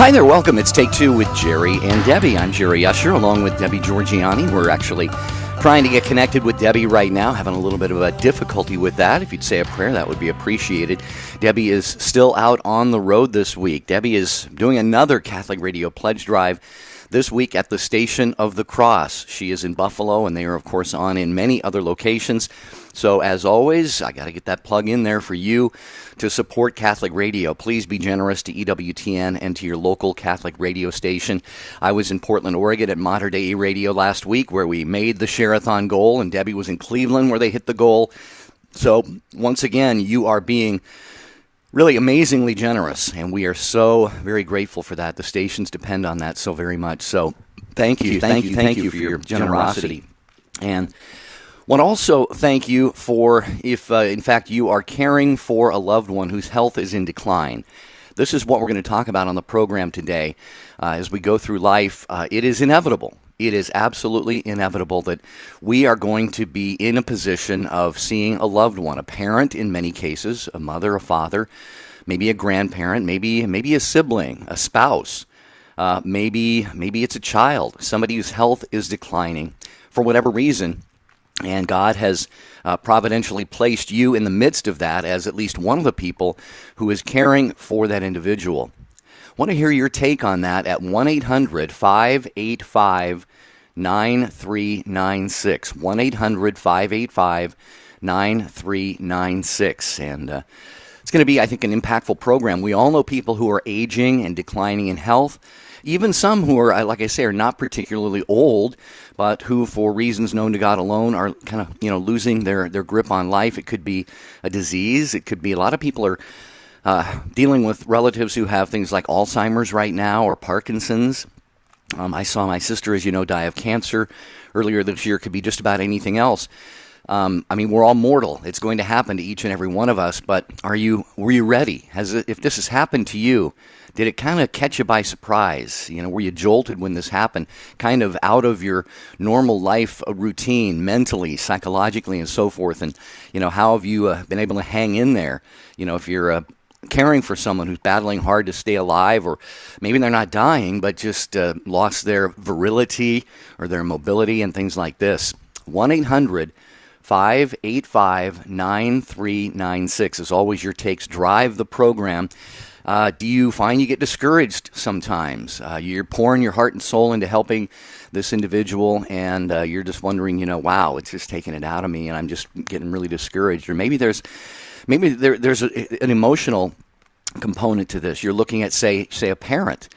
Hi there, welcome. It's Take Two with Jerry and Debbie. I'm Jerry Usher, along with Debbie Georgiani. We're actually trying to get connected with Debbie right now, having a little bit of a difficulty with that. If you'd say a prayer, that would be appreciated. Debbie is still out on the road this week. Debbie is doing another Catholic Radio Pledge Drive this week at the Station of the Cross. She is in Buffalo, and they are, of course, on in many other locations. So, as always, I got to get that plug in there for you to support Catholic Radio. Please be generous to EWTN and to your local Catholic radio station. I was in Portland, Oregon at Mater Dei Radio last week, where we made the Share-a-thon goal, and Debbie was in Cleveland, where they hit the goal. So, once again, you are being really amazingly generous, and we are so very grateful for that. The stations depend on that so very much. So thank you for your generosity. And want to also thank you for if, in fact, you are caring for a loved one whose health is in decline. This is what we're going to talk about on the program today. As we go through life, it is inevitable. It is absolutely inevitable that we are going to be in a position of seeing a loved one, a parent in many cases, a mother, a father, maybe a grandparent, maybe a sibling, a spouse, maybe it's a child, somebody whose health is declining for whatever reason, and God has providentially placed you in the midst of that as at least one of the people who is caring for that individual. I want to hear your take on that at 1-800-585-9396. 1-800-585-9396. And it's going to be, I think, an impactful program. We all know people who are aging and declining in health, even some who are, like I say, are not particularly old, but who, for reasons known to God alone, are kind of, losing their grip on life. It could be a disease. It could be a lot of people are dealing with relatives who have things like Alzheimer's right now or Parkinson's. I saw my sister, as you know, die of cancer earlier this year. Could be just about anything else. We're all mortal. It's going to happen to each and every one of us. But were you ready? If this has happened to you, did it kind of catch you by surprise? Were you jolted when this happened? Kind of out of your normal life routine, mentally, psychologically, and so forth. And how have you been able to hang in there? If you're caring for someone who's battling hard to stay alive, or maybe they're not dying, but just lost their virility or their mobility and things like this. 1-800-585-9396. As always, your takes drive the program. Do you find you get discouraged sometimes? You're pouring your heart and soul into helping this individual, and you're just wondering, wow, it's just taking it out of me, and I'm just getting really discouraged. Or maybe there's an emotional component to this. You're looking at, say a parent,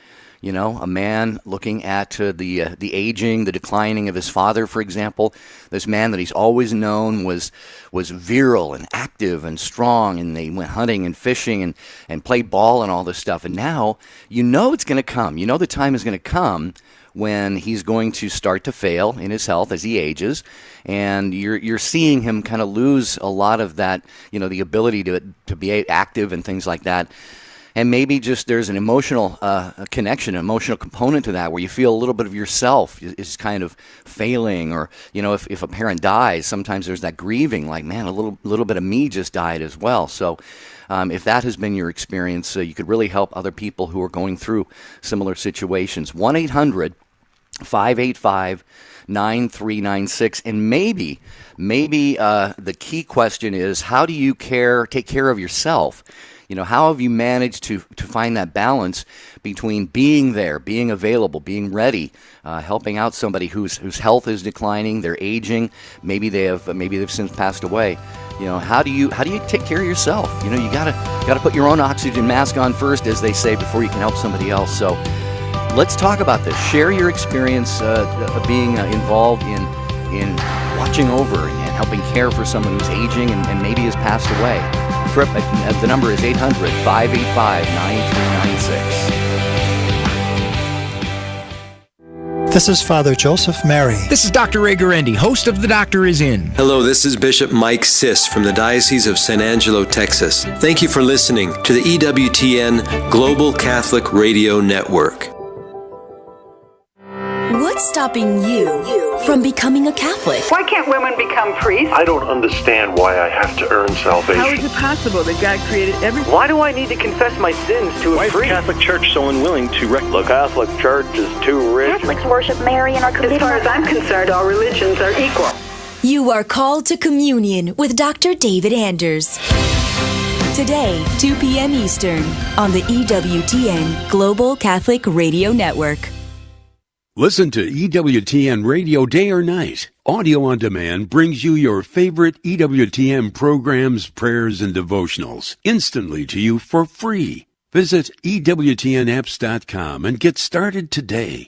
a man looking at the aging, the declining of his father, for example. This man that he's always known was virile and active and strong, and they went hunting and fishing and played ball and all this stuff. And now it's going to come. The time is going to come when he's going to start to fail in his health as he ages, and you're seeing him kind of lose a lot of that, the ability to be active and things like that. And maybe just there's an emotional connection, an emotional component to that, where you feel a little bit of yourself is kind of failing. Or, if a parent dies, sometimes there's that grieving, like, man, a little bit of me just died as well. So if that has been your experience, you could really help other people who are going through similar situations. 1-800-585-9396. And maybe the key question is, how do you take care of yourself? How have you managed to find that balance between being there, being available, being ready, helping out somebody whose health is declining, they're aging, maybe they've since passed away. How do you take care of yourself? You gotta put your own oxygen mask on first, as they say, before you can help somebody else. So let's talk about this. Share your experience of being involved in watching over and helping care for someone who's aging and maybe has passed away. The number is 800-585-9396. This is Father Joseph Mary. This is Dr. Ray Guarendi, host of The Doctor Is In. Hello, this is Bishop Mike Siss from the Diocese of San Angelo, Texas. Thank you for listening to the EWTN Global Catholic Radio Network. What What's stopping you from becoming a Catholic? Why can't women become priests? I don't understand why I have to earn salvation. How is it possible that God created everything? Why do I need to confess my sins to a priest? Why is the Catholic Church so unwilling to The Catholic Church is too rich. Catholics worship Mary and are committed. As far as I'm concerned, all religions are equal. You are called to communion with Dr. David Anders. Today, 2 p.m. Eastern, on the EWTN Global Catholic Radio Network. Listen to EWTN Radio day or night. Audio on demand brings you your favorite EWTN programs, prayers, and devotionals instantly to you for free. Visit EWTNapps.com and get started today.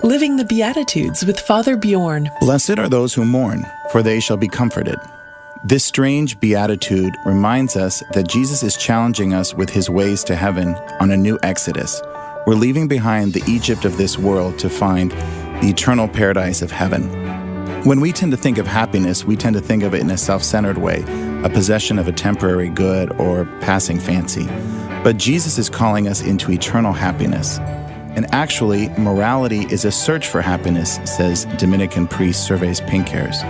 Living the Beatitudes with Father Bjorn. Blessed are those who mourn, for they shall be comforted. This strange beatitude reminds us that Jesus is challenging us with his ways to heaven on a new exodus. We're leaving behind the Egypt of this world to find the eternal paradise of heaven. When we tend to think of happiness, we tend to think of it in a self-centered way, a possession of a temporary good or passing fancy. But Jesus is calling us into eternal happiness. And actually, morality is a search for happiness, says Dominican priest Surveys Pinkers.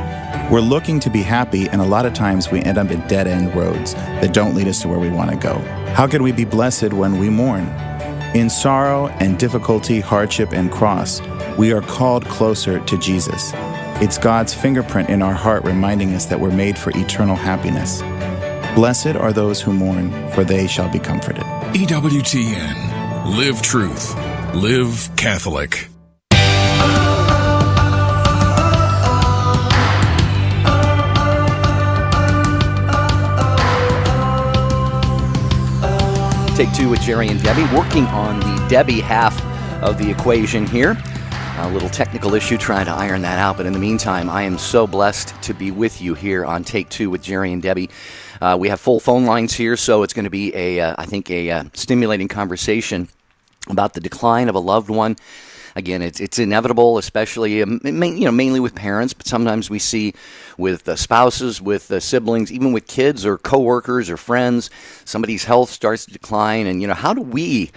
We're looking to be happy, and a lot of times we end up at dead-end roads that don't lead us to where we want to go. How can we be blessed when we mourn? In sorrow and difficulty, hardship and cross, we are called closer to Jesus. It's God's fingerprint in our heart reminding us that we're made for eternal happiness. Blessed are those who mourn, for they shall be comforted. EWTN. Live truth. Live Catholic. Take two with Jerry and Debbie, working on the Debbie half of the equation here. A little technical issue, trying to iron that out. But in the meantime, I am so blessed to be with you here on Take Two with Jerry and Debbie. We have full phone lines here, so it's going to be I think a stimulating conversation about the decline of a loved one. Again, it's inevitable, especially mainly with parents, but sometimes we see with spouses, with siblings, even with kids or coworkers or friends, somebody's health starts to decline, and how do we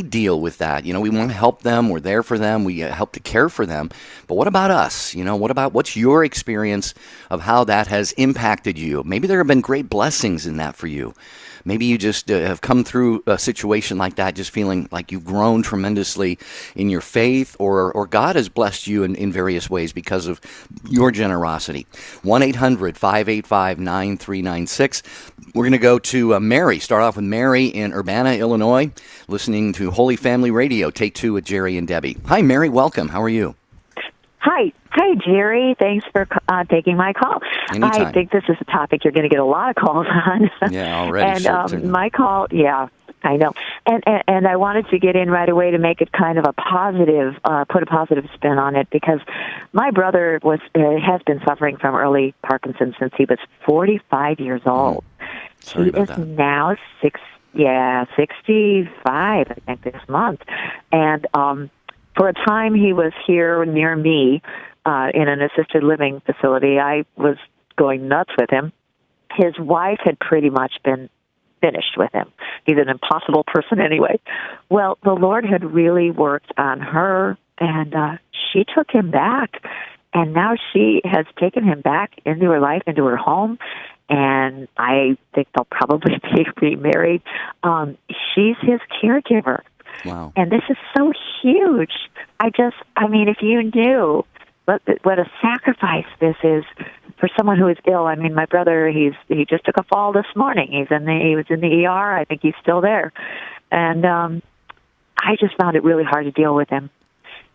deal with that? We want to help them, we're there for them, we help to care for them, but what about us? What's your experience of how that has impacted you? Maybe there have been great blessings in that for you. Maybe you just have come through a situation like that, just feeling like you've grown tremendously in your faith, or God has blessed you in various ways because of your generosity. 1-800-585-9396. We're going to go to Mary. Start off with Mary in Urbana, Illinois, listening to Holy Family Radio. Take two with Jerry and Debbie. Hi, Mary. Welcome. How are you? Hi, Jerry. Thanks for taking my call. Anytime. I think this is a topic you're going to get a lot of calls on. Yeah, already. And my call, yeah, I know. And I wanted to get in right away to make it kind of a positive, put a positive spin on it, because my brother has been suffering from early Parkinson since he was 45 years old. Sorry about that. He is now 65, I think, this month. And for a time, he was here near me in an assisted living facility. I was going nuts with him. His wife had pretty much been finished with him. He's an impossible person anyway. Well, the Lord had really worked on her, and she took him back, and now she has taken him back into her life, into her home, and I think they'll probably be remarried. She's his caregiver. Wow. And this is so huge. If you knew what a sacrifice this is for someone who is ill. I mean, my brother, he just took a fall this morning. He was in the ER. I think he's still there. And I just found it really hard to deal with him.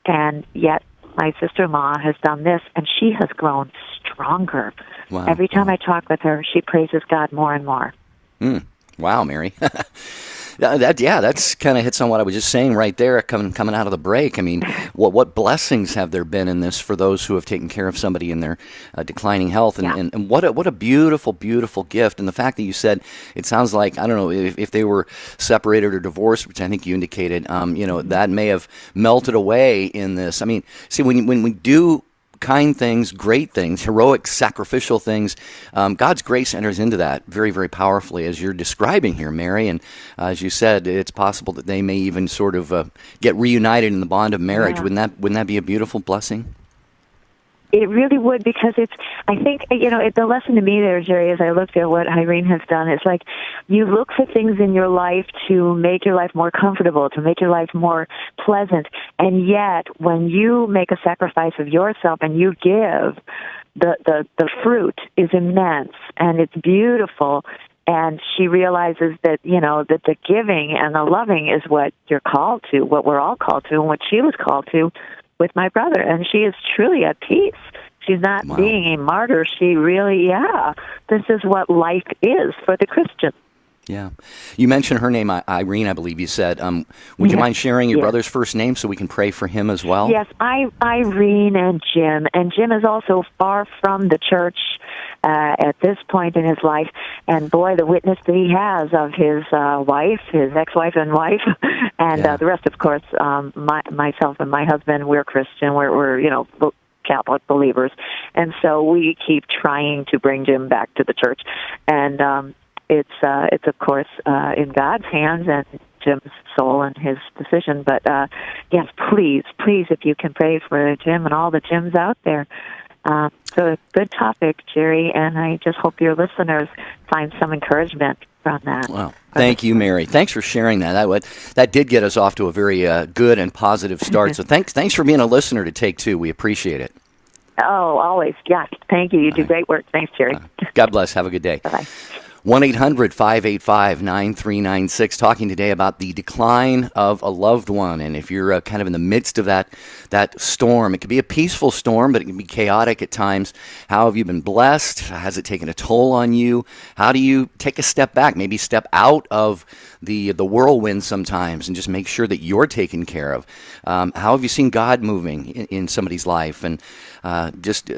And yet my sister-in-law has done this, and she has grown stronger. Wow. Every time I talk with her, she praises God more and more. Wow, Mary. That's kind of hits on what I was just saying right there coming out of the break. I mean, what blessings have there been in this for those who have taken care of somebody in their declining health, and what a beautiful, beautiful gift. And the fact that you said it sounds like, I don't know, if they were separated or divorced, which I think you indicated, that may have melted away in this. I mean, see, when we do kind things, great things, heroic, sacrificial things. God's grace enters into that very, very powerfully, as you're describing here, Mary. And as you said, it's possible that they may even sort of get reunited in the bond of marriage. Yeah. Wouldn't that be a beautiful blessing? It really would, because I think, the lesson to me there, Jerry, as I looked at what Irene has done, it's like you look for things in your life to make your life more comfortable, to make your life more pleasant, and yet when you make a sacrifice of yourself and you give, the fruit is immense and it's beautiful. And she realizes that, that the giving and the loving is what you're called to, what we're all called to, and what she was called to with my brother. And she is truly at peace. She's not being a martyr. She really, this is what life is for the Christian. Yeah. You mentioned her name, Irene, I believe you said. Would you mind sharing your brother's first name so we can pray for him as well? Yes, Irene and Jim. And Jim is also far from the church at this point in his life. And boy, the witness that he has of his wife, his ex-wife and wife, and the rest, of course, myself and my husband, we're Christian. We're Catholic believers. And so we keep trying to bring Jim back to the church. And it's of course in God's hands and Jim's soul and his decision. But yes, please, if you can pray for Jim and all the Jims out there. So a good topic, Jerry, and I just hope your listeners find some encouragement from that. Wow. Thank you, Mary. Thanks for sharing that. That did get us off to a very good and positive start. So thanks for being a listener to Take Two. We appreciate it. Oh, always. Yes. Thank you. You do great work. Thanks, Jerry. God bless. Have a good day. Bye-bye. 1-800-585-9396, talking today about the decline of a loved one. And if you're kind of in the midst of that storm, it could be a peaceful storm, but it can be chaotic at times. How have you been blessed? Has it taken a toll on you? How do you take a step back, maybe step out of the whirlwind sometimes and just make sure that you're taken care of? How have you seen God moving in somebody's life? And just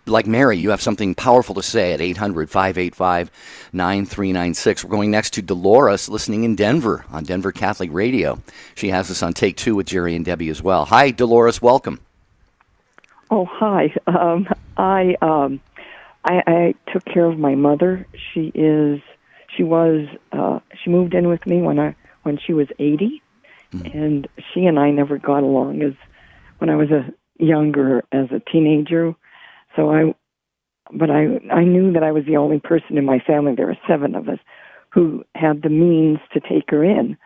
like Mary, you have something powerful to say at 800-585-9396. We're going next to Dolores, listening in Denver on Denver Catholic Radio. She has us on Take Two with Jerry and Debbie as well. Hi, Dolores. Welcome. Oh, hi. I took care of my mother. She moved in with me when she was 80, and she and I never got along as when I was younger as a teenager. So I knew that I was the only person in my family, there were 7 of us, who had the means to take her in.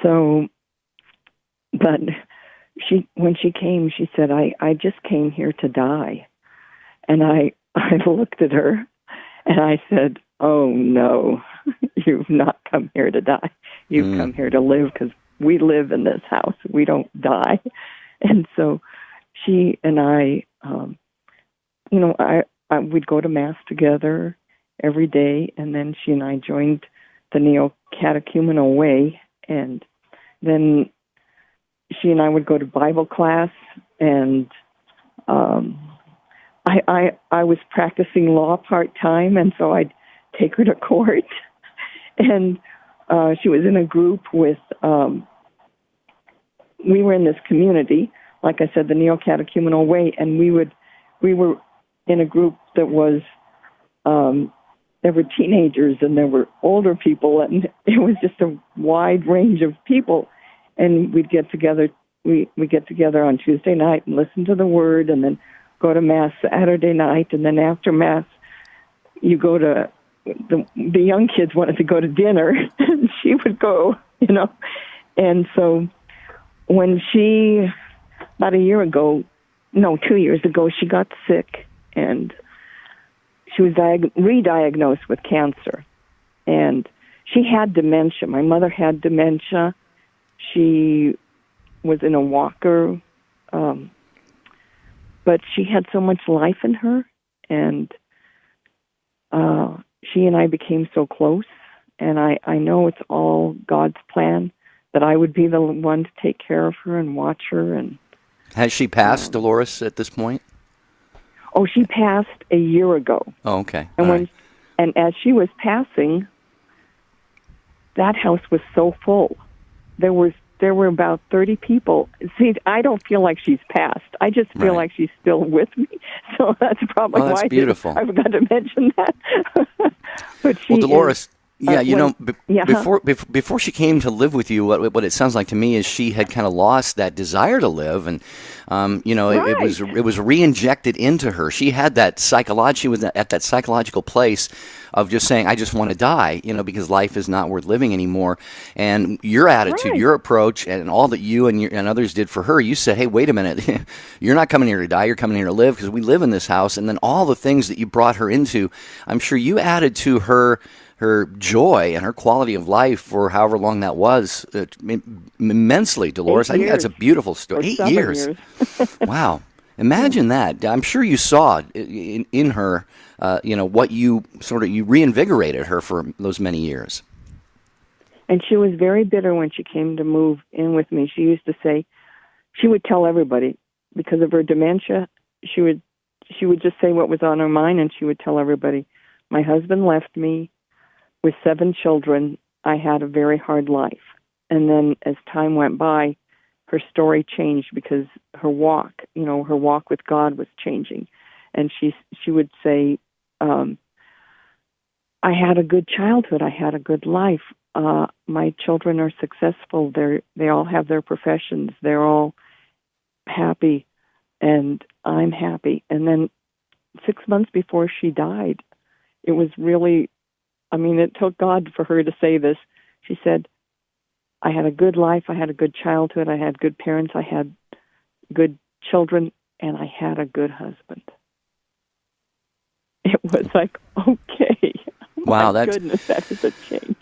So, but when she came, she said, I just came here to die. And I looked at her and I said, oh no, you've not come here to die. You've come here to live, because we live in this house. We don't die. And so she and I, we'd go to Mass together every day, and then she and I joined the Neo-Catechumenal Way, and then she and I would go to Bible class, and I was practicing law part-time, and so I'd take her to court, and she was in a group with, we were in this community, like I said, the Neo-Catechumenal Way, and we were in a group that was, there were teenagers and there were older people, and it was just a wide range of people. And we'd get together, we get together on Tuesday night and listen to the Word, and then go to Mass Saturday night, and then after Mass, you go to, the young kids wanted to go to dinner, and she would go, And so when she, about 2 years ago, she got sick, and she was re-diagnosed with cancer. And she had dementia. My mother had dementia. She was in a walker, but she had so much life in her, and she and I became so close. And I know it's all God's plan that I would be the one to take care of her and watch her. And has she passed, Dolores, at this point? Oh, she passed a year ago. Oh, okay. And and as she was passing, that house was so full. There there were about 30 people. See, I don't feel like she's passed. I just feel like she's still with me. So that's probably that's why beautiful. I forgot to mention that. But she Dolores, is, before she came to live with you, what it sounds like to me is she had kind of lost that desire to live, and it was re-injected into her. She had that she was at that psychological place of just saying, I just want to die, because life is not worth living anymore. And your attitude, your approach, and all that you and others did for her, you said, hey, wait a minute, you're not coming here to die, you're coming here to live, because we live in this house. And then all the things that you brought her into, I'm sure you added to her joy and her quality of life for however long that was, immensely, Dolores. I think that's a beautiful story. 8 years. Wow. Imagine that. I'm sure you saw in her, what you reinvigorated her for those many years. And she was very bitter when she came to move in with me. She used to say, she would tell everybody, because of her dementia, she would just say what was on her mind, and she would tell everybody, my husband left me with 7 children. I had a very hard life. And then as time went by, her story changed because her walk with God was changing. And she would say, I had a good childhood. I had a good life. My children are successful. They all have their professions. They're all happy, and I'm happy. And then 6 months before she died, it was really, it took God for her to say this. She said, I had a good life, I had a good childhood, I had good parents, I had good children, and I had a good husband. It was like, okay. Wow, goodness, that is a change.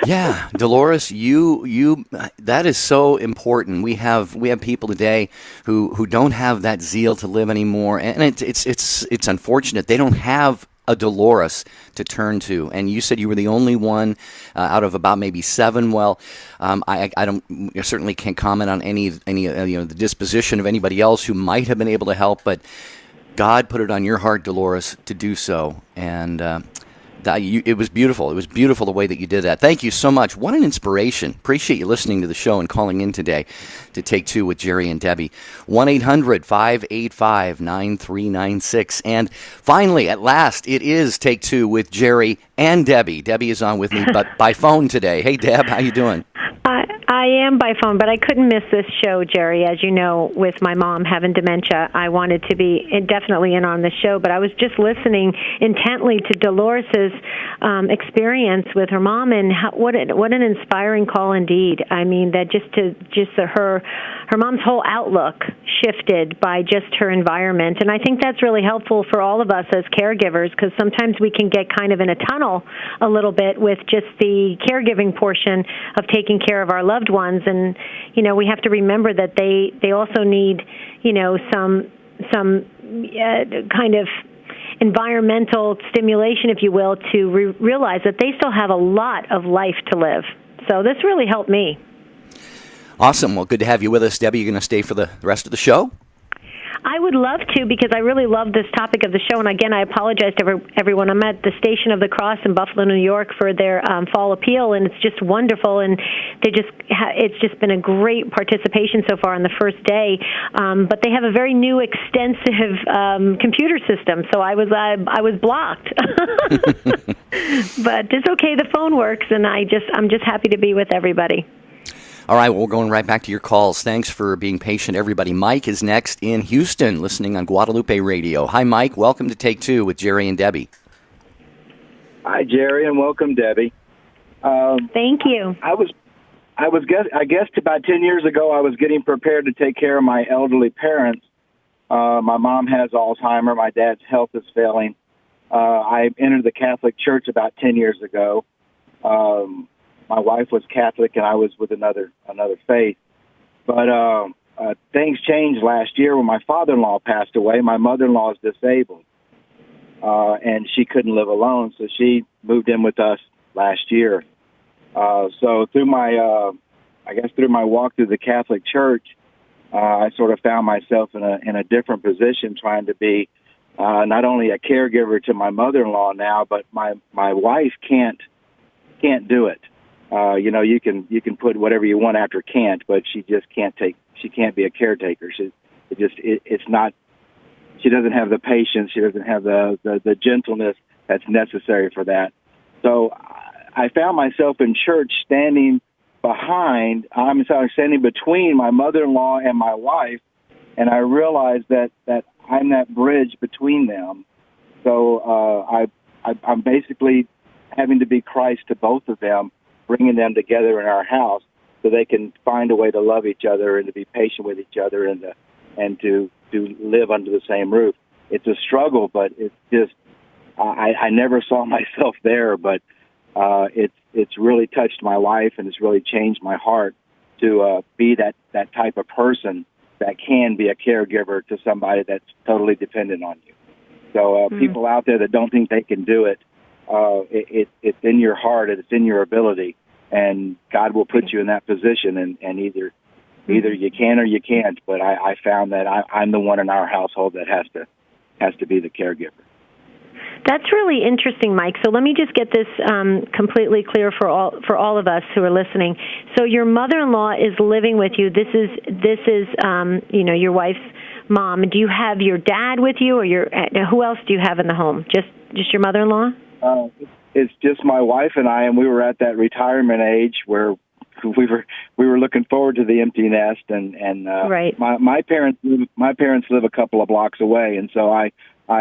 Yeah, Dolores, you that is so important. We have people today who don't have that zeal to live anymore, and it's unfortunate. They don't have a Dolores to turn to. And you said you were the only one out of about maybe 7. Well, I certainly can't comment on any the disposition of anybody else who might have been able to help, but God put it on your heart, Dolores, to do so, and it was beautiful. It was beautiful the way that you did that. Thank you so much. What an inspiration. Appreciate you listening to the show and calling in today to Take Two with Jerry and Debbie. 1-800-585-9396. And finally, at last, it is Take Two with Jerry and Debbie. Debbie is on with me, but by phone today. Hey, Deb, how you doing? I am by phone, but I couldn't miss this show, Jerry. As you know, with my mom having dementia, I wanted to be definitely in on the show, but I was just listening intently to Dolores's experience with her mom, and what an inspiring call indeed. I mean, that her mom's whole outlook shifted by just her environment, and I think that's really helpful for all of us as caregivers, because sometimes we can get kind of in a tunnel a little bit with just the caregiving portion of taking care of our loved ones, and we have to remember that they also need some kind of environmental stimulation, if you will, to realize that they still have a lot of life to live. So this really helped me. Awesome. Well, good to have you with us, Debbie. You're going to stay for the rest of the show? I would love to, because I really love this topic of the show. And again, I apologize to everyone. I'm at the Station of the Cross in Buffalo, New York for their fall appeal, and it's just wonderful. And it's just been a great participation so far on the first day. But they have a very new, extensive computer system, so I was blocked. But it's okay. The phone works, and I'm just happy to be with everybody. All right, well, we're going right back to your calls. Thanks for being patient, everybody. Mike is next in Houston, listening on Guadalupe Radio. Hi, Mike. Welcome to Take Two with Jerry and Debbie. Hi, Jerry, and welcome, Debbie. Thank you. I guess about 10 years ago, I was getting prepared to take care of my elderly parents. My mom has Alzheimer. My dad's health is failing. I entered the Catholic Church about 10 years ago. My wife was Catholic, and I was with another faith. But things changed last year when my father-in-law passed away. My mother-in-law is disabled, and she couldn't live alone, so she moved in with us last year. So through my walk through the Catholic Church, I sort of found myself in a different position, trying to be not only a caregiver to my mother-in-law now, but my wife can't do it. You can put whatever you want after can't, but she just can't be a caretaker. It's not. She doesn't have the patience. She doesn't have the gentleness that's necessary for that. So I found myself in church standing between my mother-in-law and my wife, and I realized that I'm that bridge between them. So I'm basically having to be Christ to both of them, bringing them together in our house so they can find a way to love each other and to be patient with each other and to live under the same roof. It's a struggle, but it's just I never saw myself there, but it's really touched my life, and it's really changed my heart to be that type of person that can be a caregiver to somebody that's totally dependent on you. So people out there that don't think they can do it, it's in your heart, it's in your ability, and God will put you in that position, and either you can or you can't. But I found that I'm the one in our household that has to be the caregiver. That's really interesting, Mike. So let me just get this completely clear for all of us who are listening. So your mother-in-law is living with you. This is your wife's mom. Do you have your dad with you, or who else do you have in the home? Just your mother-in-law? It's just my wife and I, and we were at that retirement age where we were looking forward to the empty nest, and right. My parents live a couple of blocks away, and so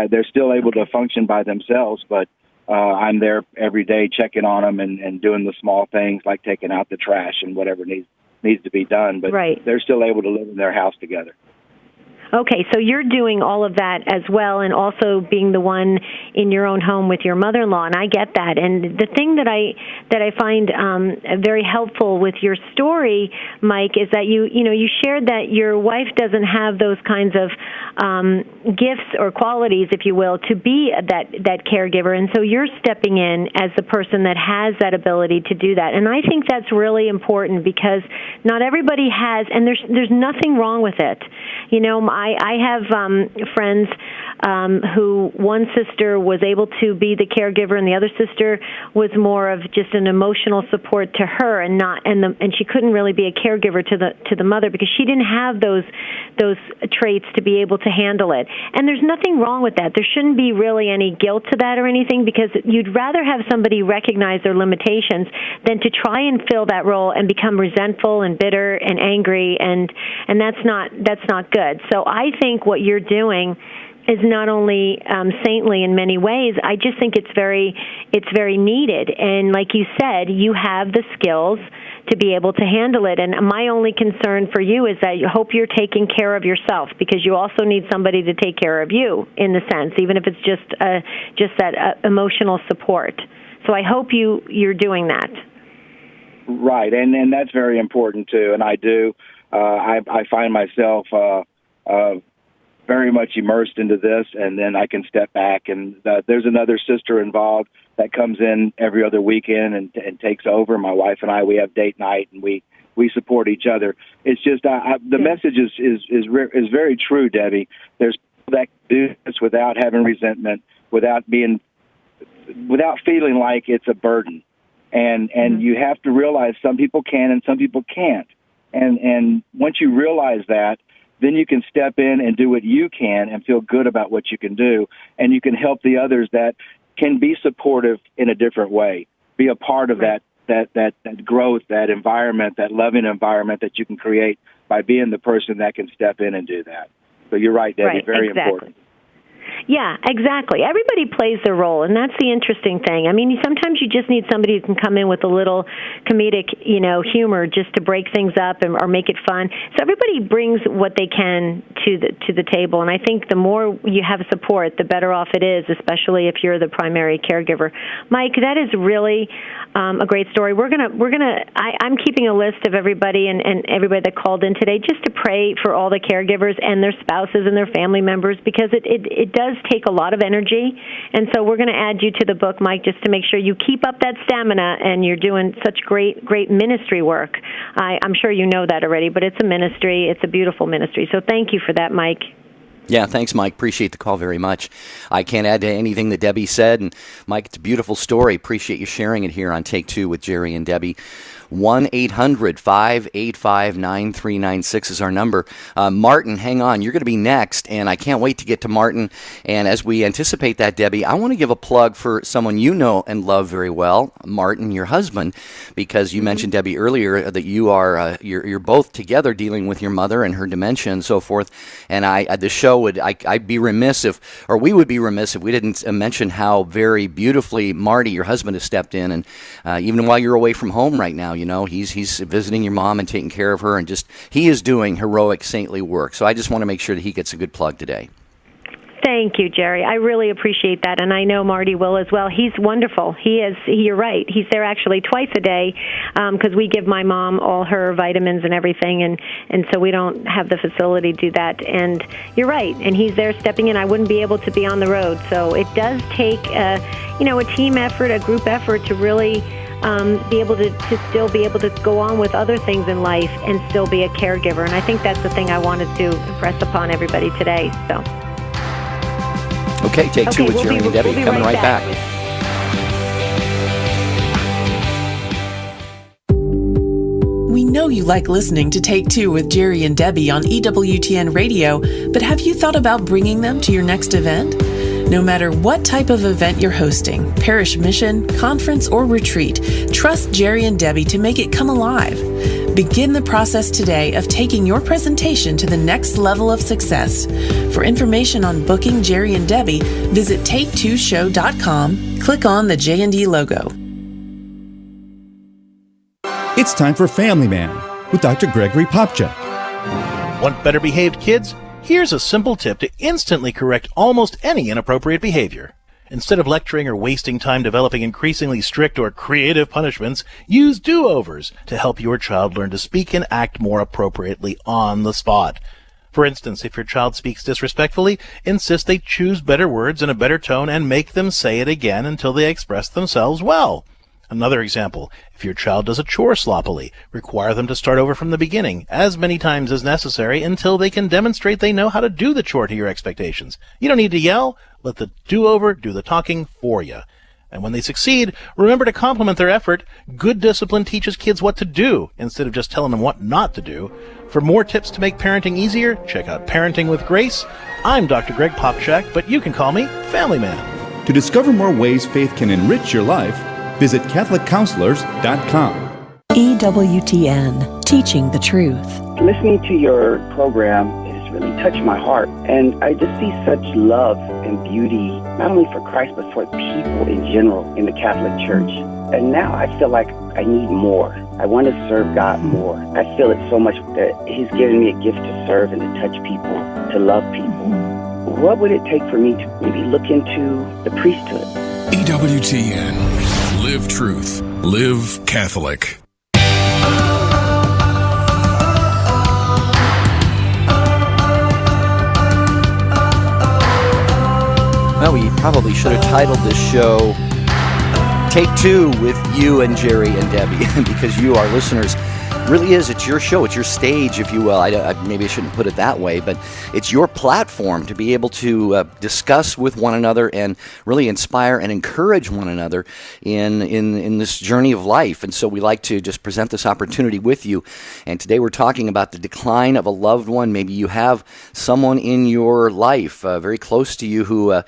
they're still able to function by themselves, but I'm there every day checking on them and doing the small things like taking out the trash and whatever needs to be done. But right. They're still able to live in their house together. Okay, so you're doing all of that as well, and also being the one in your own home with your mother-in-law, and I get that. And the thing that I find very helpful with your story, Mike, is that you shared that your wife doesn't have those kinds of gifts or qualities, if you will, to be that caregiver, and so you're stepping in as the person that has that ability to do that. And I think that's really important because not everybody has, and there's nothing wrong with it. I have friends who one sister was able to be the caregiver, and the other sister was more of just an emotional support to her, and she couldn't really be a caregiver to the mother because she didn't have those traits to be able to handle it. And there's nothing wrong with that. There shouldn't be really any guilt to that or anything, because you'd rather have somebody recognize their limitations than to try and fill that role and become resentful and bitter and angry, and that's not good. So I think what you're doing is not only saintly in many ways. I just think it's very needed. And like you said, you have the skills to be able to handle it. And my only concern for you is that I hope you're taking care of yourself, because you also need somebody to take care of you in the sense, even if it's just that emotional support. So I hope you're doing that. Right, and that's very important too. And I do. I find myself very much immersed into this, and then I can step back. And there's another sister involved that comes in every other weekend and takes over. My wife and I, we have date night, and we support each other. It's just the message is very true, Debbie. There's people that do this without having resentment, without feeling like it's a burden, and you have to realize some people can and some people can't. And once you realize that, then you can step in and do what you can and feel good about what you can do, and you can help the others that can be supportive in a different way, be a part of that growth, that environment, that loving environment that you can create by being the person that can step in and do that. So you're right, Debbie, right, very exactly. important. Yeah, exactly. Everybody plays their role, and that's the interesting thing. I mean, sometimes you just need somebody who can come in with a little comedic, humor just to break things up or make it fun. So everybody brings what they can to the table, and I think the more you have support, the better off it is, especially if you're the primary caregiver. Mike, that is really a great story. I'm keeping a list of everybody and everybody that called in today just to pray for all the caregivers and their spouses and their family members, because it does take a lot of energy, and so we're going to add you to the book, Mike, just to make sure you keep up that stamina, and you're doing such great ministry work. I'm sure you know that already, but it's a ministry. It's a beautiful ministry, so thank you for that, Mike. Yeah, thanks, Mike. Appreciate the call very much. I can't add to anything that Debbie said. And Mike, it's a beautiful story. Appreciate you sharing it here on Take Two with Jerry and Debbie. 1-800-585-9396 is our number. Martin, hang on. You're going to be next, and I can't wait to get to Martin. And as we anticipate that, Debbie, I want to give a plug for someone you know and love very well, Martin, your husband, because you mentioned, Debbie, earlier that you are you're both together dealing with your mother and her dementia and so forth. And the show I'd be remiss we would be remiss if we didn't mention how very beautifully Marty, your husband, has stepped in, and even while you're away from home right now. You know, he's visiting your mom and taking care of her, and he is doing heroic saintly work. So I just want to make sure that he gets a good plug today. Thank you, Jerry. I really appreciate that, and I know Marty will as well. He's wonderful. You're right. He's there actually twice a day because we give my mom all her vitamins and everything, and so we don't have the facility to do that. And you're right, and he's there stepping in. I wouldn't be able to be on the road, so it does take a team effort, a group effort to really be able to still be able to go on with other things in life and still be a caregiver. And I think that's the thing I wanted to impress upon everybody today. So. Okay, Take Two with Jerry and Debbie. Coming right back. We know you like listening to Take Two with Jerry and Debbie on EWTN Radio, but have you thought about bringing them to your next event? No matter what type of event you're hosting, parish mission, conference, or retreat, trust Jerry and Debbie to make it come alive. Begin the process today of taking your presentation to the next level of success. For information on booking Jerry and Debbie, visit take2show.com, click on the J&D logo. It's time for Family Man with Dr. Gregory Popchak. Want better behaved kids? Here's a simple tip to instantly correct almost any inappropriate behavior. Instead of lecturing or wasting time developing increasingly strict or creative punishments, use do-overs to help your child learn to speak and act more appropriately on the spot. For instance, if your child speaks disrespectfully, insist they choose better words and a better tone and make them say it again until they express themselves well. Another example, if your child does a chore sloppily, require them to start over from the beginning, as many times as necessary, until they can demonstrate they know how to do the chore to your expectations. You don't need to yell. Let the do-over do the talking for you. And when they succeed, remember to compliment their effort. Good discipline teaches kids what to do, instead of just telling them what not to do. For more tips to make parenting easier, check out Parenting with Grace. I'm Dr. Greg Popchak, but you can call me Family Man. To discover more ways faith can enrich your life, visit CatholicCounselors.com. EWTN, Teaching the Truth. Listening to your program has really touched my heart, and I just see such love and beauty, not only for Christ, but for people in general in the Catholic Church. And now I feel like I need more. I want to serve God more. I feel it so much that He's given me a gift to serve and to touch people, to love people. What would it take for me to maybe look into the priesthood? EWTN. Live truth. Live Catholic. Well, we probably should have titled this show Take Two with you and Jerry and Debbie, because you, our listeners, really is. It's your show. It's your stage, if you will. Maybe I shouldn't put it that way, but it's your platform to be able to discuss with one another and really inspire and encourage one another in this journey of life. And so we like to just present this opportunity with you. And today we're talking about the decline of a loved one. Maybe you have someone in your life very close to you who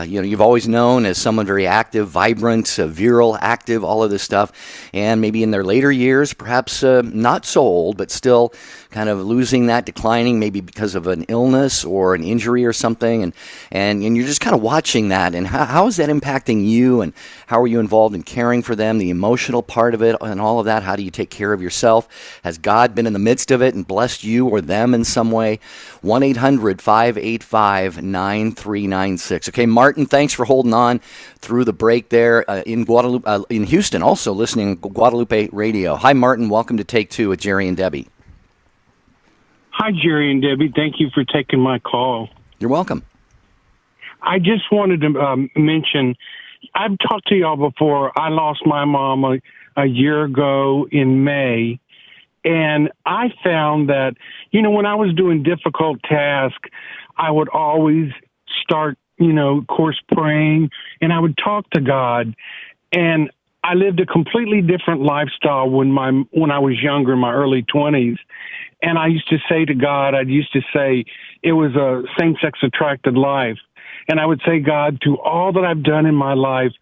you've always known as someone very active, vibrant, virile, active, all of this stuff. And maybe in their later years, perhaps not so old, but still kind of losing that, declining, maybe because of an illness or an injury or something, and you're just kind of watching that, and how is that impacting you, and how are you involved in caring for them, the emotional part of it, and all of that? How do you take care of yourself? Has God been in the midst of it and blessed you or them in some way? 1-800-585-9396. Okay, Martin, thanks for holding on through the break there in Guadalupe, in Houston, also listening to Guadalupe Radio. Hi, Martin. Welcome to Take Two with Jerry and Debbie. Hi, Jerry and Debbie. Thank you for taking my call. You're welcome. I just wanted to mention, I've talked to y'all before. I lost my mom a year ago in May, And I found that, when I was doing difficult tasks, I would always start, of course, praying, and I would talk to God. And I lived a completely different lifestyle when I was younger, in my early 20s. And I used to say to God, it was a same-sex attracted life. And I would say, God, through all that I've done in my life,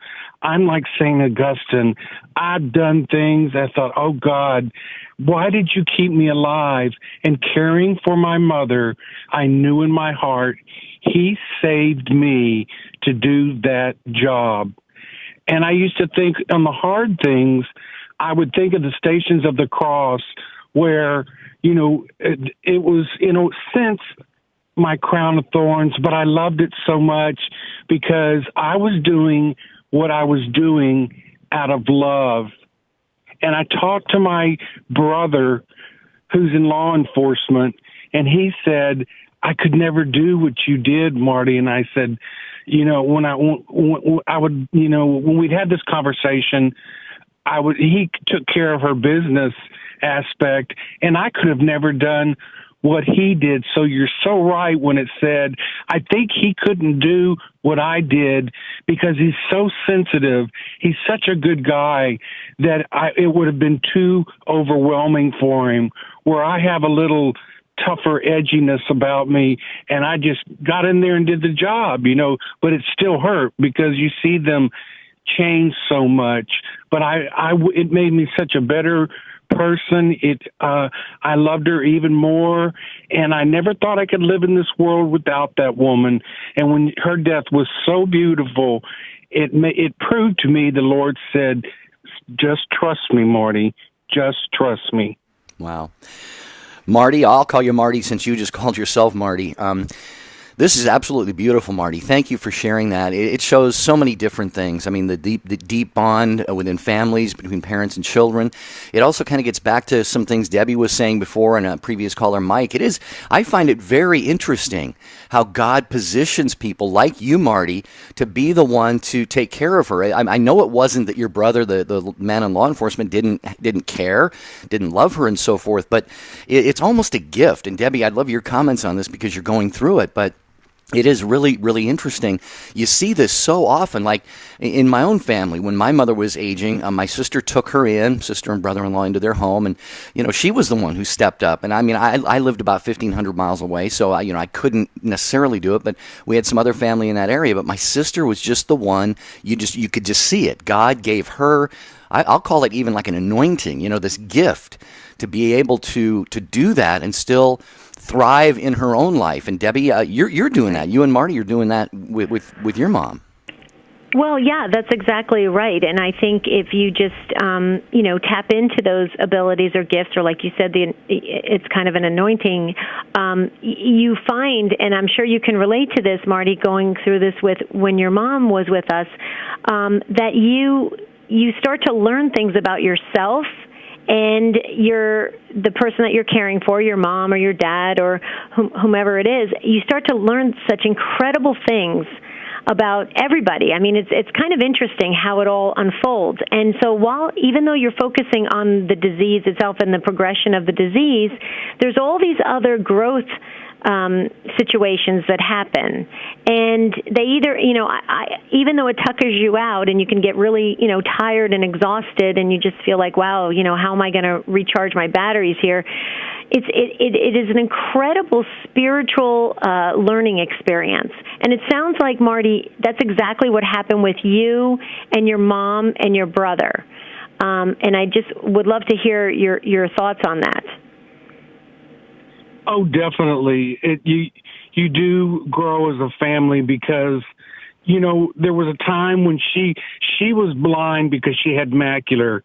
I'm like St. Augustine. I've done things. I thought, oh, God, why did you keep me alive? And caring for my mother, I knew in my heart, he saved me to do that job. And I used to think on the hard things, I would think of the Stations of the Cross where, it was, since my crown of thorns, but I loved it so much because I was doing what I was doing out of love. And I talked to my brother who's in law enforcement, and he said, I could never do what you did, Marty. And I said, when we'd had this conversation, he took care of her business aspect, and I could have never done what he did. So you're so right when it said, I think he couldn't do what I did because he's so sensitive. He's such a good guy that it would have been too overwhelming for him, where I have a little tougher edginess about me, and I just got in there and did the job, but it still hurt because you see them change so much. But it made me such a better person. I loved her even more, and I never thought I could live in this world without that woman. And when her death was so beautiful, it proved to me the Lord said, just trust me, Marty. Just trust me. Wow. Marty, I'll call you Marty since you just called yourself Marty. This is absolutely beautiful, Marty. Thank you for sharing that. It shows so many different things. I mean, the deep bond within families, between parents and children. It also kind of gets back to some things Debbie was saying before and a previous caller, Mike. I find it very interesting how God positions people like you, Marty, to be the one to take care of her. I know it wasn't that your brother, the man in law enforcement, didn't care, didn't love her and so forth, but it's almost a gift. And Debbie, I'd love your comments on this because you're going through it, but it is really, really interesting. You see this so often, like in my own family. When my mother was aging, my sister took her sister and brother-in-law, into their home, and she was the one who stepped up. And I mean, I lived about 1,500 miles away, so I couldn't necessarily do it, but we had some other family in that area. But my sister was just the one. You could just see it. God gave her, I'll call it even like an anointing. This gift to be able to do that and still thrive in her own life. And Debbie, you're doing that. You and Marty are doing that with your mom. Well, yeah, that's exactly right. And I think if you just, tap into those abilities or gifts, or like you said, it's kind of an anointing, you find, and I'm sure you can relate to this, Marty, going through this with when your mom was with us, that you start to learn things about yourself and the person that you're caring for, your mom or your dad or whomever it is. You start to learn such incredible things about everybody. I mean, it's kind of interesting how it all unfolds. And so even though you're focusing on the disease itself and the progression of the disease, there's all these other growth situations that happen, and they either, even though it tuckers you out and you can get really, tired and exhausted, and you just feel like, wow, how am I going to recharge my batteries here? It is an incredible spiritual learning experience, and it sounds like, Marty, that's exactly what happened with you and your mom and your brother, and I just would love to hear your thoughts on that. Oh, definitely. You do grow as a family because, there was a time when she was blind because she had macular.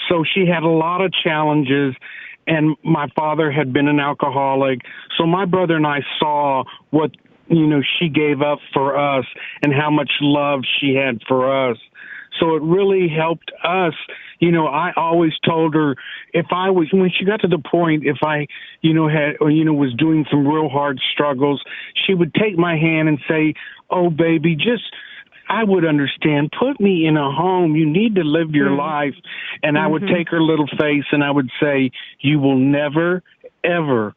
So she had a lot of challenges, and my father had been an alcoholic. So my brother and I saw what, she gave up for us and how much love she had for us. So it really helped us. I always told her when she got to the point, if I, was doing some real hard struggles, she would take my hand and say, oh, baby, just I would understand. Put me in a home. You need to live your life. And I would take her little face and I would say, you will never, ever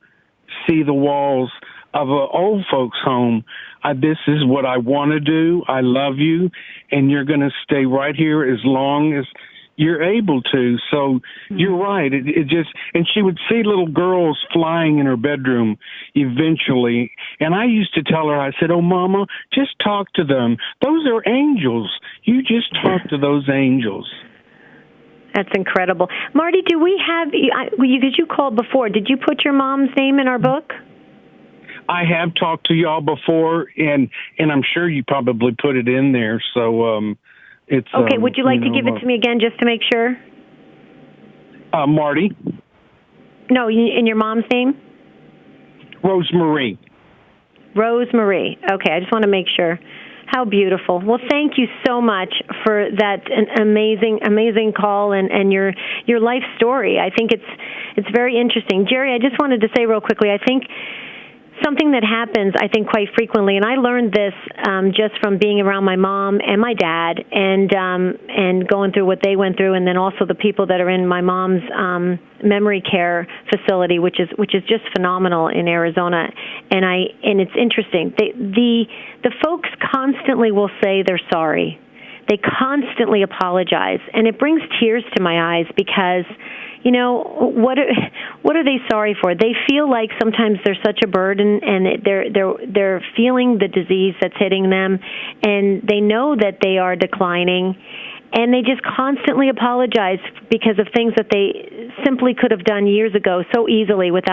see the walls of an old folks home. This is what I want to do. I love you. And you're going to stay right here as long as you're able to. So you're right. It just, and she would see little girls flying in her bedroom eventually. And I used to tell her, I said, oh, Mama, just talk to them. Those are angels. You just talk to those angels. That's incredible. Marty, do we have, because you called before, did you put your mom's name in our book? I have talked to y'all before, and I'm sure you probably put it in there. So, it's okay. Would you like to give it to me again, just to make sure? Marty. No, in your mom's name. Rosemarie. Rosemarie. Okay, I just want to make sure. How beautiful. Well, thank you so much for that amazing call and your life story. I think it's very interesting. Jerry, I just wanted to say real quickly, I think something that happens, I think, quite frequently, and I learned this just from being around my mom and my dad and going through what they went through, and then also the people that are in my mom's memory care facility, which is just phenomenal in Arizona. And it's interesting. The folks constantly will say they're sorry. They constantly apologize, and it brings tears to my eyes because, you know, what are they sorry for? They feel like sometimes they're such a burden, and they're feeling the disease that's hitting them, and they know that they are declining, and they just constantly apologize because of things that they simply could have done years ago so easily with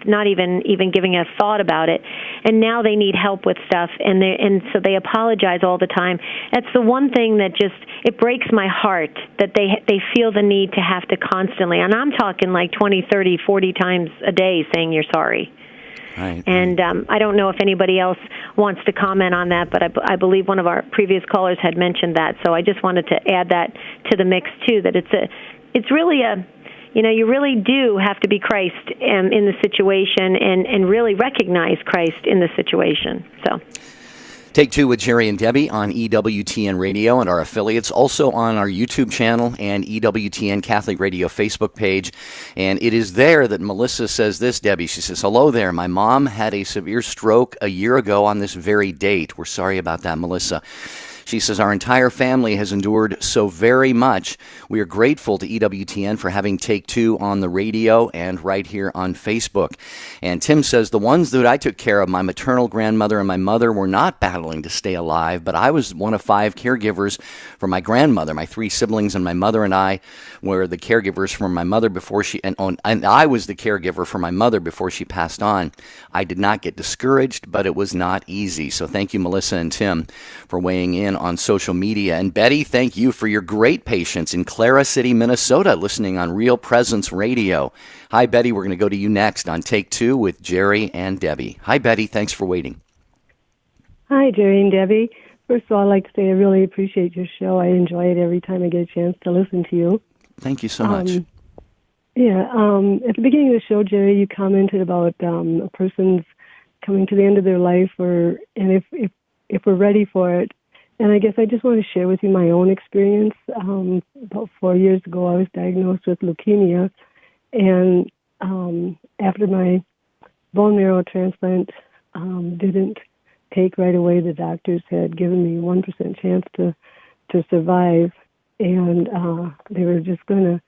not even giving a thought about it. And now they need help with stuff, and so they apologize all the time. That's the one thing that just, it breaks my heart that they feel the need to have to constantly, and I'm talking like 20, 30, 40 times a day saying you're sorry. Right. And I don't know if anybody else wants to comment on that, but I believe one of our previous callers had mentioned that. So I just wanted to add that to the mix too. That it's really you really do have to be Christ in the situation and really recognize Christ in the situation. So. Take Two with Jerry and Debbie on EWTN Radio and our affiliates, also on our YouTube channel and EWTN Catholic Radio Facebook page. And it is there that Melissa says this, Debbie. She says, hello there. My mom had a severe stroke a year ago on this very date. We're sorry about that, Melissa. She says, our entire family has endured so very much. We are grateful to EWTN for having Take Two on the radio and right here on Facebook. And Tim says, the ones that I took care of, my maternal grandmother and my mother, were not battling to stay alive, but I was one of 5 caregivers for my grandmother. My 3 siblings and my mother and I were the caregivers for my mother before and I was the caregiver for my mother before she passed on. I did not get discouraged, but it was not easy. So thank you, Melissa and Tim, for weighing in on social media. And Betty, thank you for your great patience in Clara City, Minnesota, listening on Real Presence Radio. Hi, Betty. We're going to go to you next on Take Two with Jerry and Debbie. Hi, Betty. Thanks for waiting. Hi, Jerry and Debbie. First of all, I'd like to say I really appreciate your show. I enjoy it every time I get a chance to listen to you. Thank you so much. At the beginning of the show, Jerry, you commented about a person's coming to the end of their life, and if we're ready for it. And I guess I just want to share with you my own experience. About 4 years ago, I was diagnosed with leukemia, and after my bone marrow transplant didn't take right away, the doctors had given me 1% chance to survive, and they were just going to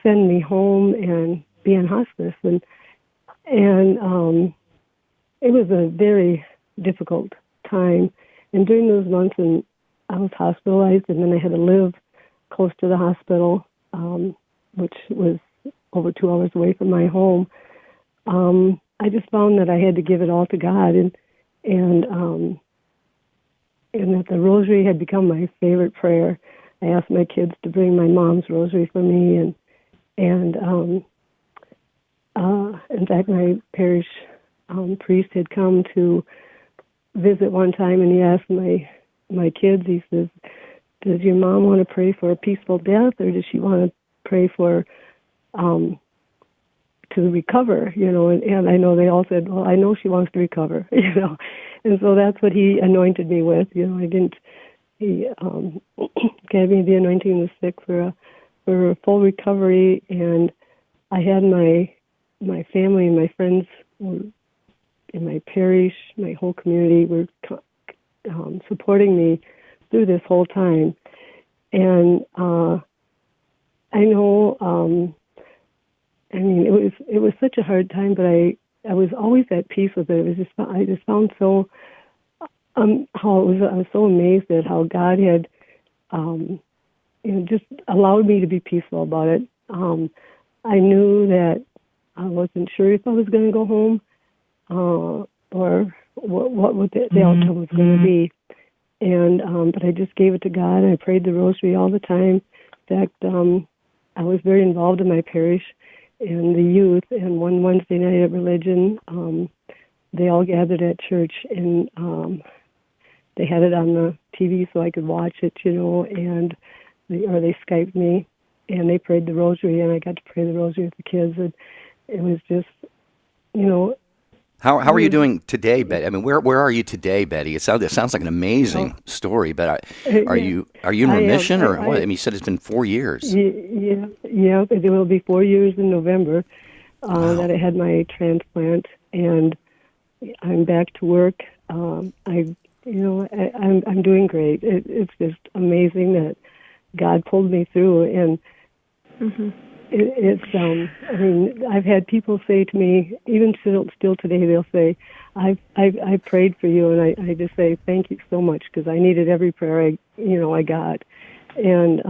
send me home and be in hospice. And it was a very difficult time. And during those months, I was hospitalized, and then I had to live close to the hospital, which was over 2 hours away from my home. I just found that I had to give it all to God, and that the rosary had become my favorite prayer. I asked my kids to bring my mom's rosary for me, and in fact, my parish priest had come to visit one time, and he asked my kids, he says, does your mom want to pray for a peaceful death, or does she want to pray for to recover, and I know they all said, well, I know she wants to recover, and so that's what he anointed me with. I didn't gave me the anointing of the sick for a full recovery, and I had my family and my friends were in my parish, my whole community were supporting me through this whole time. And I know, it was such a hard time, but I was always at peace with it. I just found so I was so amazed at how God had just allowed me to be peaceful about it. I knew that I wasn't sure if I was going to go home or what the outcome was going to be. And but I just gave it to God. I prayed the rosary all the time. In fact, I was very involved in my parish and the youth. And one Wednesday night at religion, they all gathered at church, and they had it on the TV so I could watch it, and they Skyped me, and they prayed the rosary, and I got to pray the rosary with the kids. And it was just, How are you doing today, Betty? I mean, where are you today, Betty? It sounds like an amazing story, but are you in remission or what? I mean, you said it's been 4 years. Yeah. It will be 4 years in November that I had my transplant, and I'm back to work. I'm doing great. It's just amazing that God pulled me through, and I've had people say to me, even still today, they'll say, I prayed for you, and I just say thank you so much, because I needed every prayer I got, and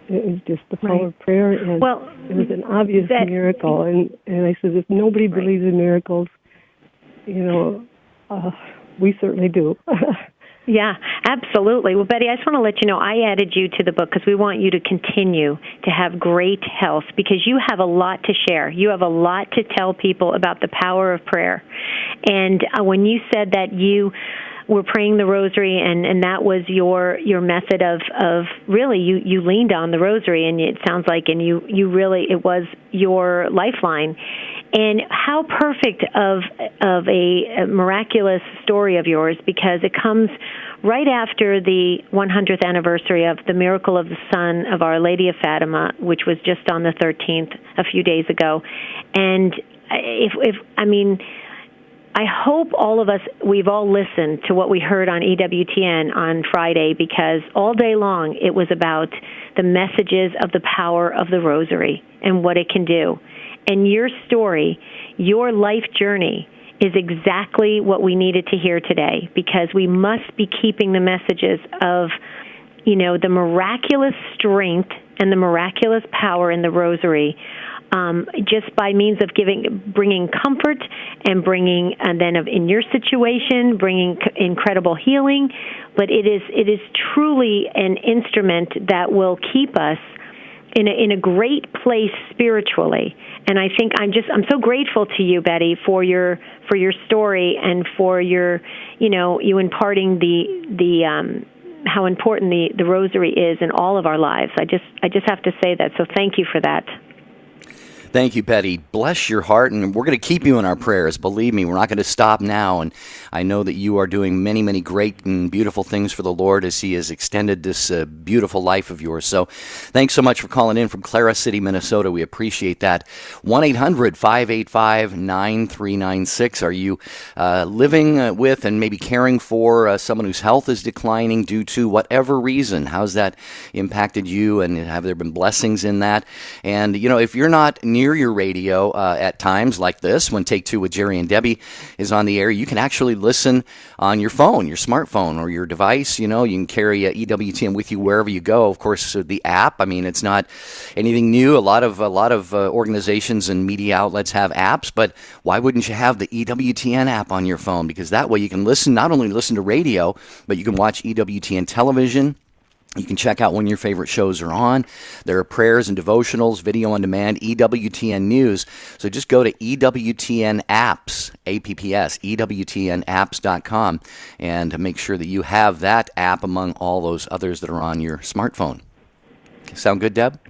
it was just the power of prayer, and it was an obvious miracle, and I said, if nobody believes in miracles, we certainly do. Yeah, absolutely. Well, Betty, I just want to let you know I added you to the book because we want you to continue to have great health, because you have a lot to share. You have a lot to tell people about the power of prayer. And when you said that you were praying the rosary, and that was your method of really, you leaned on the rosary, and it sounds like, and you really, it was your lifeline. And how perfect of a miraculous story of yours, because it comes right after the 100th anniversary of the Miracle of the Sun of Our Lady of Fatima, which was just on the 13th, a few days ago. And I hope all of us, we've all listened to what we heard on EWTN on Friday, because all day long it was about the messages of the power of the rosary and what it can do. And your story, your life journey, is exactly what we needed to hear today, because we must be keeping the messages of, the miraculous strength and the miraculous power in the rosary, just by means of bringing comfort and bringing, and then in your situation, bringing incredible healing. But it is truly an instrument that will keep us in a great place spiritually. And I think I'm so grateful to you, Betty, for your story, and for your, you imparting the how important the rosary is in all of our lives. I just have to say that. So thank you for that. Thank you, Betty. Bless your heart, and we're going to keep you in our prayers. Believe me, we're not going to stop now, and I know that you are doing many, many great and beautiful things for the Lord as He has extended this beautiful life of yours. So thanks so much for calling in from Clara City, Minnesota. We appreciate that. 1-800-585-9396. Are you living with and maybe caring for someone whose health is declining due to whatever reason? How's that impacted you, and have there been blessings in that? And, if you're not near your radio at times like this, when Take Two with Jerry and Debbie is on the air, you can actually listen on your phone, your smartphone, or your device. You can carry EWTN with you wherever you go. Of course, the app, it's not anything new. A lot of organizations and media outlets have apps, but why wouldn't you have the EWTN app on your phone? Because that way you can not only listen to radio, but you can watch EWTN television. You can check out when your favorite shows are on. There are prayers and devotionals, video on demand, EWTN News. So just go to EWTN Apps, APPS, EWTNapps.com, and make sure that you have that app among all those others that are on your smartphone. Sound good, Deb?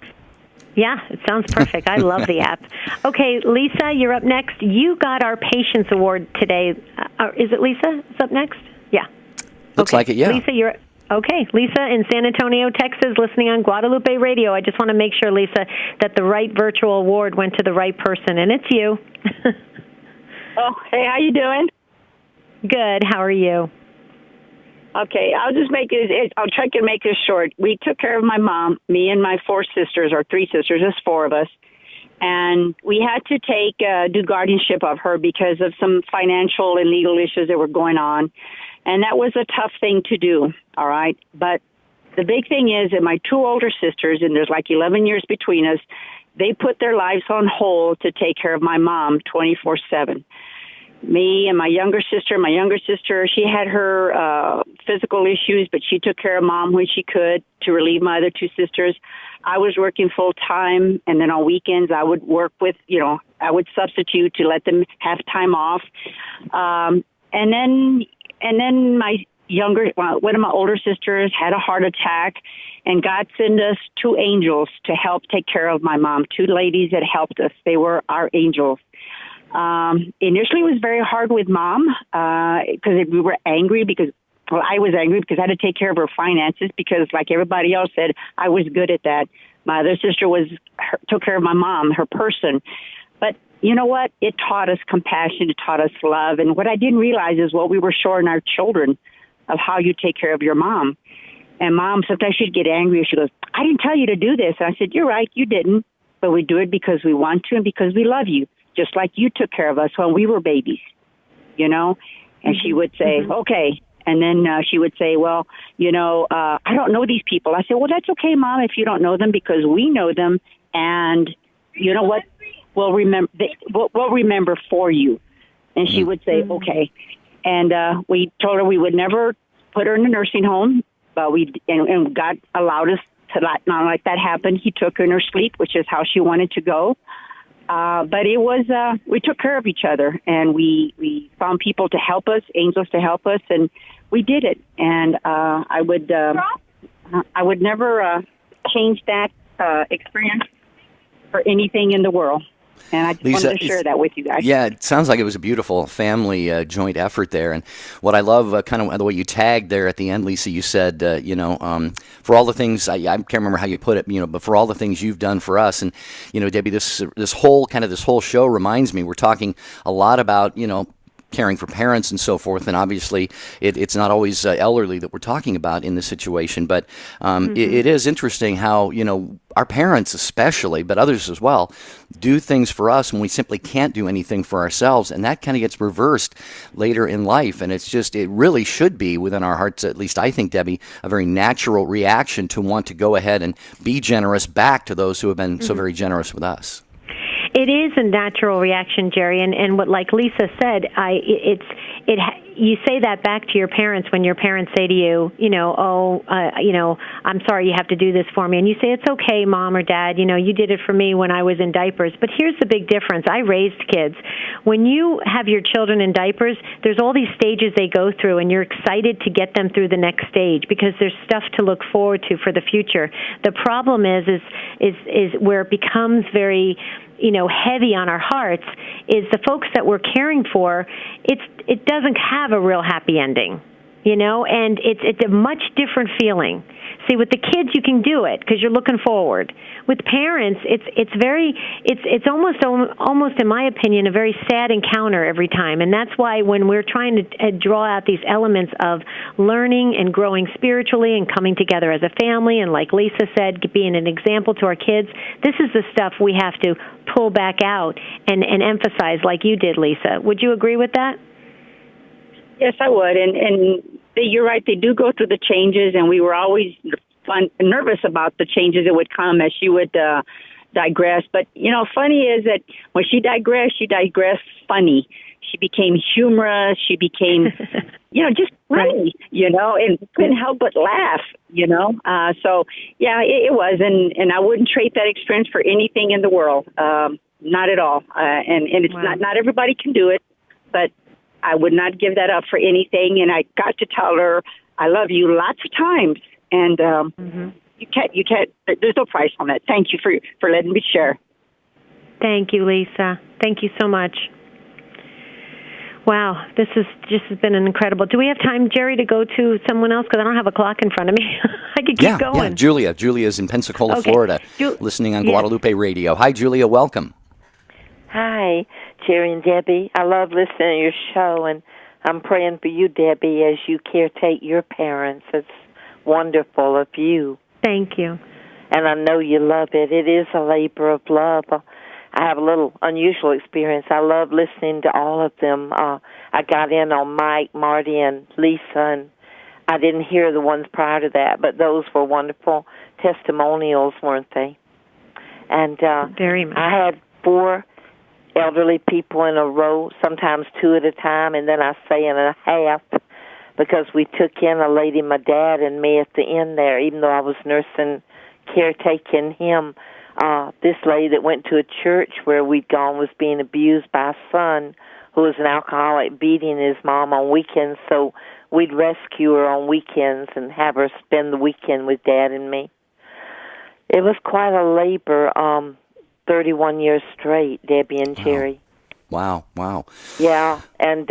Yeah, it sounds perfect. I love the app. Okay, Lisa, you're up next. You got our Patience Award today. Is it Lisa? Is up next? Yeah. Looks like it, yeah. Lisa, you're Okay, Lisa in San Antonio, Texas, listening on Guadalupe Radio. I just want to make sure, Lisa, that the right virtual award went to the right person, and it's you. Oh, hey, how you doing? Good. How are you? Okay, I'll just make it. I'll try to make this short. We took care of my mom, me and my 4 sisters, or 3 sisters. There's 4 of us, and we had to do guardianship of her because of some financial and legal issues that were going on. And that was a tough thing to do, all right? But the big thing is that my 2 older sisters, and there's like 11 years between us, they put their lives on hold to take care of my mom 24/7. Me and my younger sister, she had her physical issues, but she took care of Mom when she could to relieve my other 2 sisters. I was working full-time, and then on weekends I would work with, I would substitute to let them have time off. And then one of my older sisters had a heart attack, and God sent us 2 angels to help take care of my mom, 2 ladies that helped us. They were our angels. Initially, it was very hard with Mom because we were angry I was angry because I had to take care of her finances because, like everybody else said, I was good at that. My other sister took care of my mom, her person. But you know what? It taught us compassion. It taught us love. And what I didn't realize is what we were showing our children of how you take care of your mom. And Mom, sometimes she'd get angry. She goes, I didn't tell you to do this. And I said, you're right, you didn't. But we do it because we want to and because we love you, just like you took care of us when we were babies, And she would say, okay. And then she would say, well, I don't know these people. I said, well, that's okay, Mom, if you don't know them, because we know them. And you know what? We'll remember for you. And she would say, okay. And we told her we would never put her in a nursing home, but and God allowed us to not let that happen. He took her in her sleep, which is how she wanted to go. But it was, we took care of each other, and we found people to help us, angels to help us, and we did it. And I would never change that experience for anything in the world. And I just wanted to share that with you guys. Yeah, it sounds like it was a beautiful family joint effort there. And what I love, kind of the way you tagged there at the end, Lisa, you said, for all the things, I can't remember how you put it, but for all the things you've done for us. And, Debbie, this whole show reminds me, we're talking a lot about, caring for parents and so forth, and obviously it's not always elderly that we're talking about in this situation, but it is interesting how, our parents especially, but others as well, do things for us when we simply can't do anything for ourselves, and that kind of gets reversed later in life, and it really should be within our hearts, at least I think, Debbie, a very natural reaction to want to go ahead and be generous back to those who have been so very generous with us. It is a natural reaction, Jerry, and what, like Lisa said, you say that back to your parents when your parents say to you, I'm sorry you have to do this for me, and you say, it's okay, Mom or Dad, you did it for me when I was in diapers. But here's the big difference. I raised kids. When you have your children in diapers, there's all these stages they go through, and you're excited to get them through the next stage because there's stuff to look forward to for the future. The problem is where it becomes very heavy on our hearts is the folks that we're caring for, it doesn't have a real happy ending, and it's a much different feeling. See, with the kids, you can do it because you're looking forward. With parents, it's almost in my opinion a very sad encounter every time, and that's why when we're trying to draw out these elements of learning and growing spiritually and coming together as a family, and like Lisa said, being an example to our kids, this is the stuff we have to pull back out and emphasize, like you did, Lisa. Would you agree with that? Yes, I would, and you're right. They do go through the changes, and we were always nervous about the changes that would come as she would digress. But, funny is that when she digressed funny. She became humorous. She became, just funny, and couldn't help but laugh, So, yeah, it was. And I wouldn't trade that experience for anything in the world. Not at all. And it's not everybody can do it, but I would not give that up for anything, and I got to tell her I love you lots of times, and you can't. There's no price on that. Thank you for letting me share. Thank you, Lisa. Thank you so much. Wow, this has just been incredible. Do we have time, Jerry, to go to someone else? Because I don't have a clock in front of me. I could keep going. Yeah, Julia. Julia's in Pensacola, Florida, listening on Guadalupe Radio. Hi, Julia. Welcome. Hi, Jerry and Debbie. I love listening to your show, and I'm praying for you, Debbie, as you caretake your parents. It's wonderful of you. Thank you. And I know you love it. It is a labor of love. I have a little unusual experience. I love listening to all of them. I got in on Mike, Marty, and Lisa, and I didn't hear the ones prior to that, but those were wonderful testimonials, weren't they? And very much. I had 4 elderly people in a row, sometimes 2 at a time, and then I say in a half, because we took in a lady, my dad and me, at the end there, even though I was nursing, caretaking him. This lady that went to a church where we'd gone was being abused by a son who was an alcoholic, beating his mom on weekends, so we'd rescue her on weekends and have her spend the weekend with Dad and me. It was quite a labor, 31 years straight, Debbie and Jerry. Wow. Yeah, and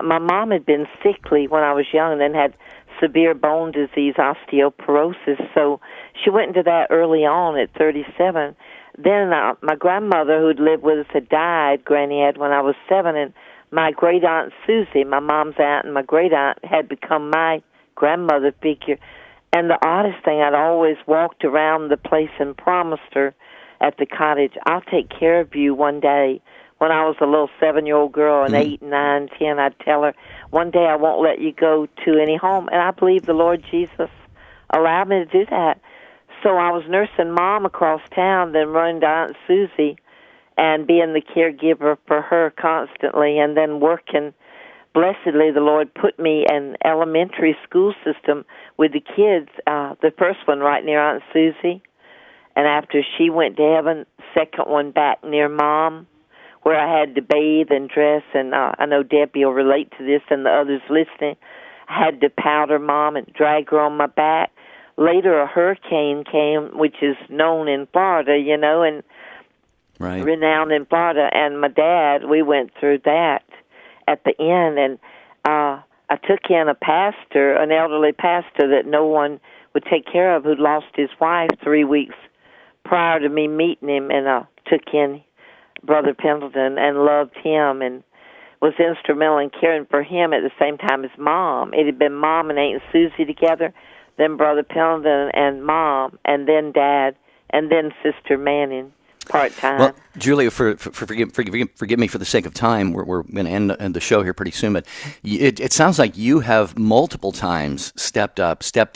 my mom had been sickly when I was young and then had severe bone disease, osteoporosis, so she went into that early on at 37. Then my grandmother, who'd lived with us, had died, Granny had, when I was 7, and my great-aunt Susie, my mom's aunt and my great-aunt, had become my grandmother figure. And the oddest thing, I'd always walked around the place and promised her at the cottage, I'll take care of you one day. When I was a little 7-year-old girl and 8, 9, 10, I'd tell her, one day I won't let you go to any home. And I believe the Lord Jesus allowed me to do that. So I was nursing Mom across town, then running to Aunt Susie and being the caregiver for her constantly, and then working. Blessedly, the Lord put me in elementary school system with the kids, the first one right near Aunt Susie. And after she went to heaven, second one back near Mom, where I had to bathe and dress, and I know Debbie will relate to this and the others listening. I had to powder Mom and drag her on my back. Later, a hurricane came, which is known in Florida, and renowned in Florida. And my dad, we went through that at the end, and I took in a pastor, an elderly pastor that no one would take care of, who'd lost his wife 3 weeks prior to me meeting him, and I took in Brother Pendleton and loved him and was instrumental in caring for him at the same time as Mom. It had been Mom and Aunt Susie together, then Brother Pendleton and Mom, and then Dad, and then Sister Manning, part-time. Well, Julia, forgive me for the sake of time. We're going to end the show here pretty soon, but it sounds like you have multiple times stepped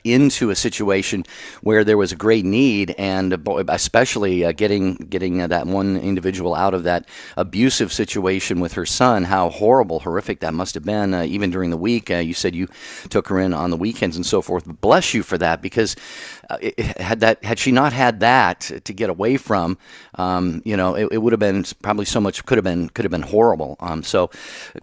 into a situation where there was a great need, and especially getting that one individual out of that abusive situation with her son. How horrific that must have been. Even during the week, you said you took her in on the weekends and so forth. Bless you for that, because had she not had that to get away from, it would have been probably so much could have been horrible. So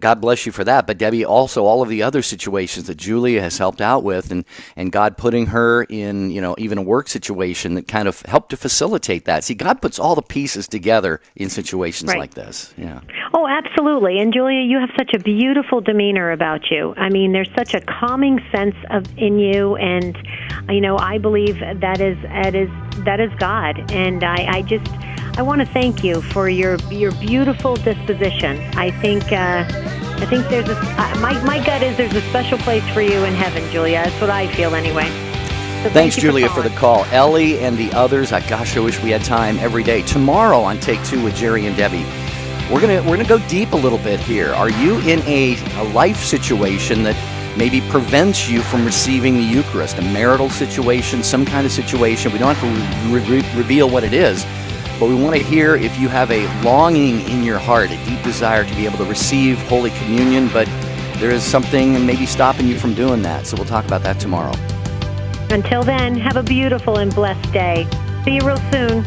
God bless you for that. But Debbie, also all of the other situations that Julia has helped out with, and God putting her in, even a work situation that kind of helped to facilitate that. See, God puts all the pieces together in situations like this. Yeah. Oh, absolutely. And Julia, you have such a beautiful demeanor about you. I mean, there's such a calming sense in you, and I believe that is God. And I want to thank you for your beautiful disposition. I think there's my gut is there's a special place for you in heaven, Julia. That's what I feel anyway. So thanks, Julia, for the call. Ellie and the others. I wish we had time every day. Tomorrow on Take Two with Jerry and Debbie, we're gonna go deep a little bit here. Are you in a life situation that maybe prevents you from receiving the Eucharist? A marital situation, some kind of situation. We don't have to reveal what it is. But we want to hear if you have a longing in your heart, a deep desire to be able to receive Holy Communion, but there is something maybe stopping you from doing that. So we'll talk about that tomorrow. Until then, have a beautiful and blessed day. See you real soon.